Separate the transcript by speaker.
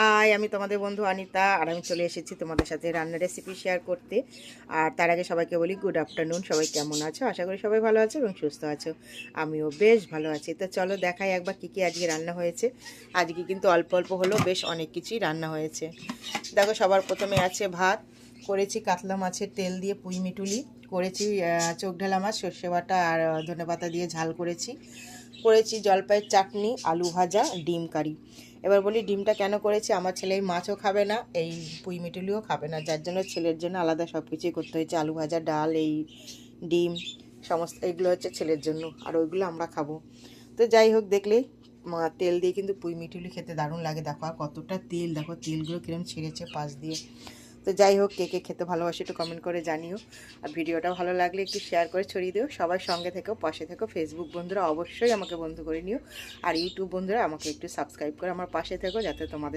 Speaker 1: High, আমি তোমাদের বন্ধু অনিতা, আর আমি চলে এসেছি তোমাদের সাথে রান্নার রেসিপি শেয়ার করতে। আর তার আগে সবাইকে বলি গুড আফটারনুন। সবাই কেমন আছো? আশা করি সবাই ভালো আছো এবং সুস্থ আছো। আমিও বেশ ভালো আছি। তো চলো দেখাই একবার কী কী আজকে রান্না হয়েছে। আজকে কিন্তু অল্প অল্প হলেও বেশ অনেক কিছুই রান্না হয়েছে। দেখো, সবার প্রথমে আছে ভাত, করেছি কাতলা মাছের তেল দিয়ে পুঁই মিটুলি, করেছি চোখ ঢালা মাছ সর্ষে বাটা আর ধনেপাতা দিয়ে ঝাল করেছি, করেছি জলপাইয়ের চাটনি, আলু ভাজা, ডিম কারি। এবার বলি ডিমটা কেন করেছি। আমার ছেলে এই মাছও খাবে না, এই পুঁই মিটুলিও খাবে না, যার জন্য ছেলের জন্য আলাদা সব কিছুই করতে হয়েছে। আলু ভাজা, ডাল, এই ডিম সমস্ত এগুলো হচ্ছে ছেলের জন্য, আর ওইগুলো আমরা খাবো। তো যাই হোক, দেখলেই তেল দিয়ে কিন্তু পুঁই মিটুলি খেতে দারুণ লাগে। দেখো আর কতটা তেল, দেখো তেলগুলো কিরম ছেড়েছে পাশ দিয়ে। তো যাই হোক, কে কে খেতে ভালোবাসে একটু কমেন্ট করে জানিও। আর ভিডিওটা ভালো লাগলে একটু শেয়ার করে ছড়িয়ে দিও। সবাই সঙ্গে থেকেও পাশে থেকো। ফেসবুক বন্ধুরা অবশ্যই আমাকে বন্ধু করে নিও, আর ইউটিউব বন্ধুরা আমাকে একটু সাবস্ক্রাইব করে আমার পাশে থেকো, যাতে তোমাদের